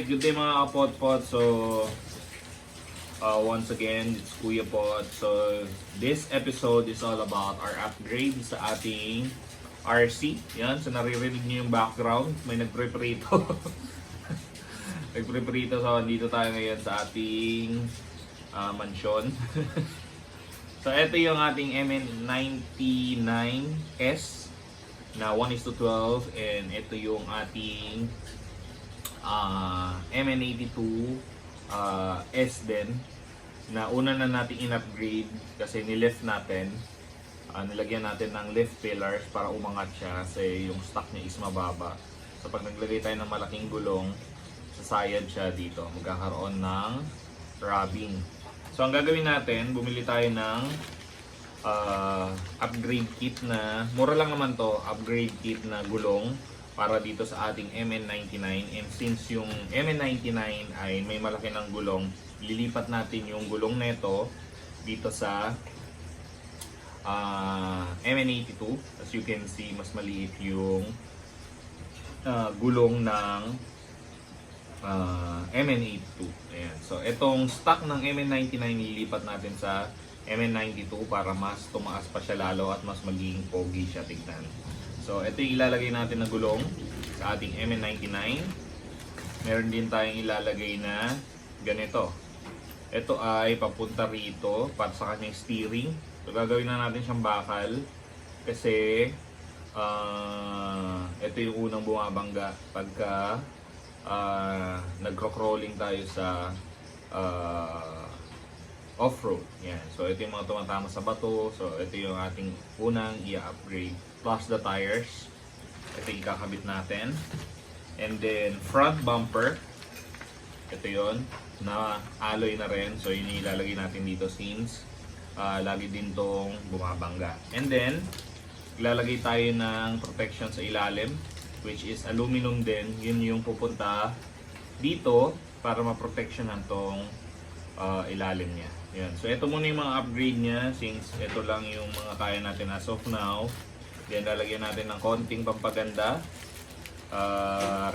Alright, good day mga kapot-pot. So, once again, it's Kuya Pot. So, this episode is all about our upgrade sa ating RC. Yan, so naririnig niyo yung background. May nagpreparito. Nagpreparito. So, dito tayo ngayon sa ating mansyon. So, ito yung ating MN99S na 1:12. And ito yung ating MN82 S din na una na natin in-upgrade kasi ni-lift natin, nilagyan natin ng lift pillars para umangat siya kasi yung stock niya is mababa. So pag naglagay tayo ng malaking gulong, sasayad siya dito, magkakaroon ng rubbing. So ang gagawin natin, bumili tayo ng upgrade kit na, mura lang naman to, upgrade kit na gulong para dito sa ating MN99. And since yung MN99 ay may malaki ng gulong, lilipat natin yung gulong neto dito sa MN82. As you can see, mas maliit yung gulong ng MN82. Ayan. So itong stock ng MN99 lilipat natin sa MN92 para mas tumaas pa siya lalo at mas maging pogi siya tignan. So, ito yung ilalagay natin na gulong sa ating MN99. Meron din tayong ilalagay na ganito. Ito ay papunta rito para sa kanyang steering. So, gagawin na natin siyang bakal kasi ito yung unang bumabangga pagka nagro-crawling tayo sa off-road. Yan. So, ito yung mga tumatama sa bato. So, ito yung ating unang i-upgrade. Plus the tires. Ito yung ikakabit natin. And then, front bumper. Ito yon na alloy na rin. So, yun yung ilalagay natin dito since lagi din tong bumabangga. And then, ilalagay tayo ng protection sa ilalim, which is aluminum din. Yun yung pupunta dito para ma-protectionan tong ilalim niya. Yan. So, ito muna yung mga upgrade niya since ito lang yung mga kaya natin as of now. Then, lalagyan natin ng konting pampaganda.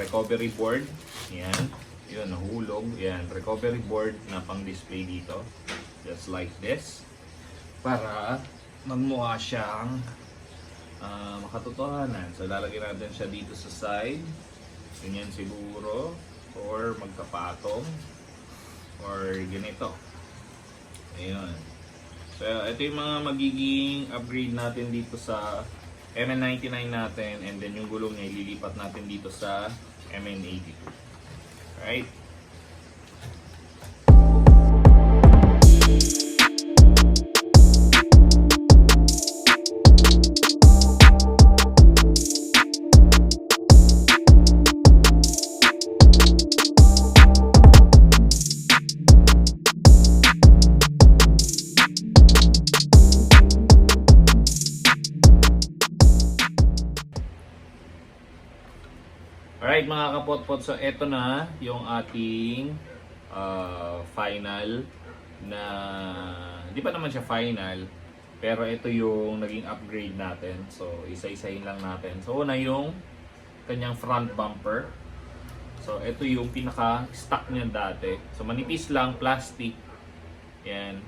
Recovery board. Yan. Yun, nahulog. Yan. Recovery board na pang-display dito. Just like this. Para magmukha siyang makatotohanan. So, lalagyan natin siya dito sa side. Ganyan siguro. Or magkapatong. Or ganito. Ayun. So, ito yung mga magiging upgrade natin dito sa MN99 natin, and then yung gulong niya ililipat natin dito sa MN82. Alright? Alright mga kapot-pot, so eto na yung ating final na, di pa naman siya final, pero ito yung naging upgrade natin. So isa-isahin lang natin. So una yung kanyang front bumper. So ito yung pinaka-stock niya dati. So manipis lang, plastic. Yan.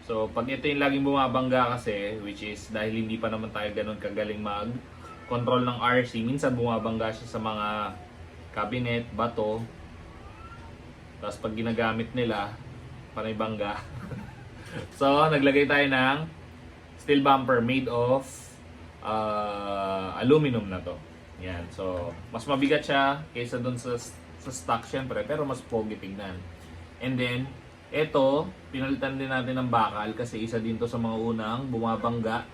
So pag ito yung laging bumabangga kasi, which is dahil hindi pa naman tayo ganun kagaling mag-control ng RC, minsan bumabangga siya sa mga cabinet, bato. Tapos pag ginagamit nila, panay bangga. So, naglagay tayo ng steel bumper made of aluminum na to. Yan. So, mas mabigat siya kaysa dun sa stock syempre, pero mas pogi tignan. And then, ito, pinalitan din natin ng bakal kasi isa din to sa mga unang bumabangga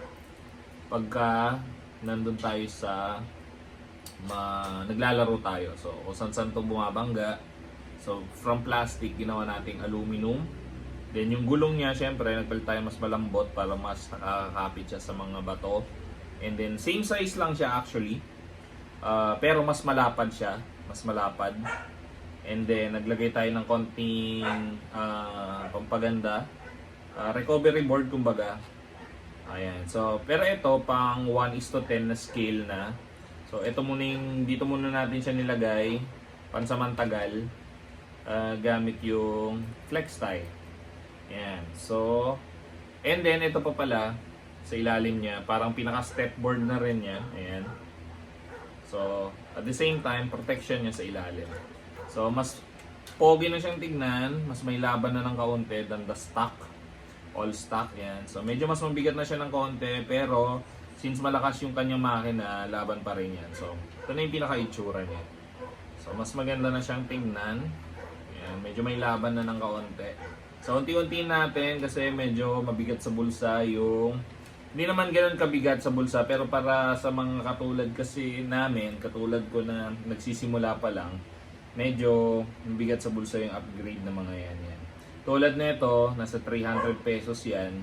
pagka nandun tayo sa naglalaro tayo. So, kung saan itong bumabangga. So, from plastic, ginawa nating aluminum. Then, yung gulong niya, syempre, nagpalit tayo mas malambot para mas nakakapit siya sa mga bato. And then, same size lang siya actually. Pero mas malapad siya. Mas malapad. And then, naglagay tayo ng konting pampaganda. Recovery board, kumbaga. Ayan. So, pero ito, pang 1:10 na scale na. So, ito muna yung, dito muna natin siya nilagay pansamantagal. gamit yung flex tie. Yan. So, and then ito pa pala sa ilalim niya, parang pinaka stepboard na rin niya. Ayan. So, at the same time, protection niya sa ilalim. So, mas pogi na siyang tignan, mas may laban na ng kaunti than the stock. All stock, yan. So, medyo mas mabigat na siya ng kaunti, pero since malakas yung kanyang makina, laban pa rin yan. So, ito na yung pinaka-itsura niya. So, mas maganda na siyang tignan. Yan, medyo may laban na ng kaunti. So, unti-unti natin kasi medyo mabigat sa bulsa yung... Hindi naman ganoon kabigat sa bulsa, pero para sa mga katulad kasi namin, katulad ko na nagsisimula pa lang, medyo mabigat sa bulsa yung upgrade ng mga yan. Tulad nito, nasa 300 pesos yan.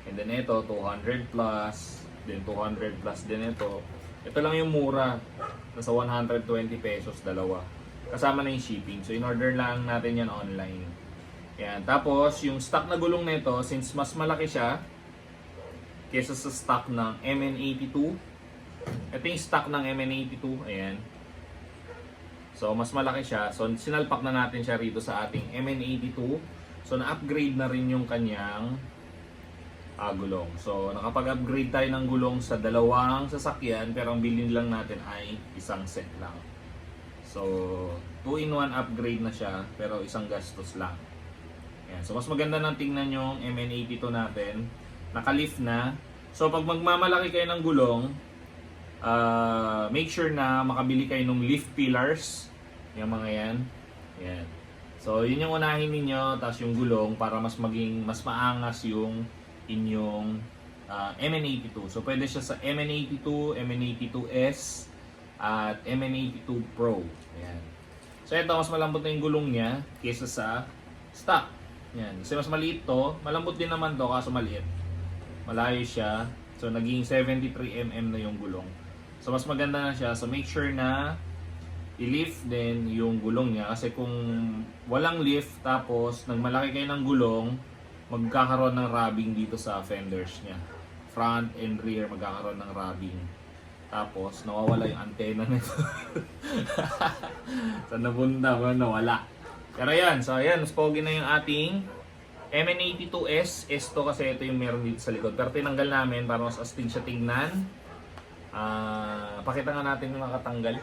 And then ito, 200 plus. Then 200 plus din ito. Ito lang yung mura. Nasa 120 pesos, dalawa. Kasama na yung shipping. So, in-order lang natin yan online. Yan. Tapos, yung stock na gulong nito, since mas malaki siya, kesa sa stock ng MN82. Ito yung stock ng MN82. Ayan. So, mas malaki siya. So, sinalpak na natin siya rito sa ating MN82. So, na-upgrade na rin yung kanyang gulong. So, nakapag-upgrade tayo ng gulong sa dalawang sasakyan, pero ang bilhin lang natin ay isang set lang. So, 2-in-1 upgrade na siya, pero isang gastos lang. Ayan. So, mas maganda ng tingnan yung MN82 natin. Naka-lift na. So, pag magmamalaki kayo ng gulong, make sure na makabili kayo ng lift pillars. Yung mga yan. Yan. So, yun yung unahin ninyo, tapos yung gulong para mas maangas yung inyong MN82. So, pwede siya sa MN82, MN82S, at MN82 Pro. Yan. So, ito, mas malambot na yung gulong niya kaysa sa stock. Yan. Kasi mas maliit to. Malambot din naman to, kaso maliit. Malayo siya. So, naging 73mm na yung gulong. So, mas maganda na siya. So, make sure na i-lift din yung gulong niya. Kasi kung walang lift, tapos nagmalaki kayo ng gulong, magkakaroon ng rubbing dito sa fenders niya. Front and rear, magkakaroon ng rubbing. Tapos, nawawala yung antena nito. Saan napunta? Nawala. Pero yan. So, ayan. Mas pogi na yung ating MN82S. S to kasi ito yung meron dito sa likod. Pero tinanggal namin para mas astig siya tingnan. Pakita nga natin yung nakatanggal.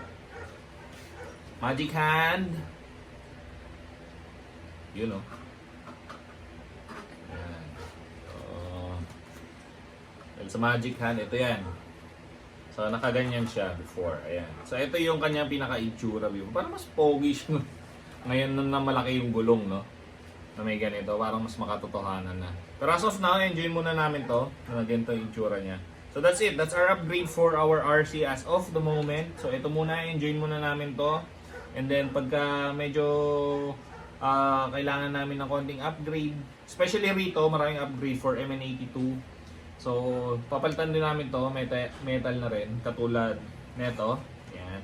Magic hand. Yun o. Sa magic hand, ito yan. So, nakaganyan siya before. Ayan. So, ito yung kanyang pinaka-itsura view. Parang mas pogi siya. Ngayon na malaki yung gulong, no? Na may ganito, parang mas makatotohanan na. Pero as of now, enjoy muna namin to. Na ganito yung itsura niya. So that's it. That's our upgrade for our RC as of the moment. So ito muna, enjoy muna namin to. And then pagka medyo kailangan namin ng konting upgrade, especially rito, maraming upgrade for MN82. So papalitan din namin to, metal na rin, katulad neto. Yan.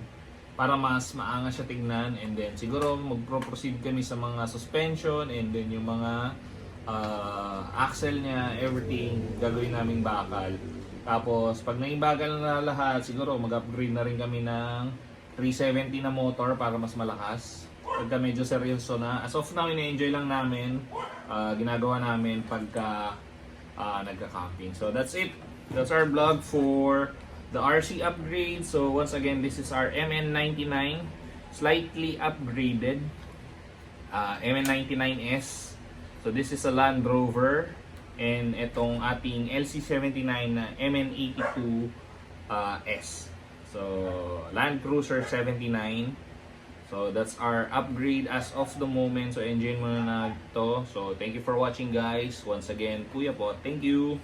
Para mas maangas siya tignan, and then siguro magpro-proceed kami sa mga suspension, and then yung mga axle niya, everything gagawin naming bakal. Tapos pag naibagal na lahat, siguro mag-upgrade na rin kami ng 370 na motor para mas malakas. Pagka medyo seryoso na, as of now ina-enjoy lang namin, ginagawa namin pagka nagka-camping. So that's it. That's our vlog for the RC upgrade. So once again, this is our MN99 slightly upgraded MN99S. So this is a Land Rover, and itong ating LC79 na MN82S. So Land Cruiser 79. So that's our upgrade as of the moment. So enjoy mo na to. So thank you for watching, guys. Once again, Kuya po, thank you.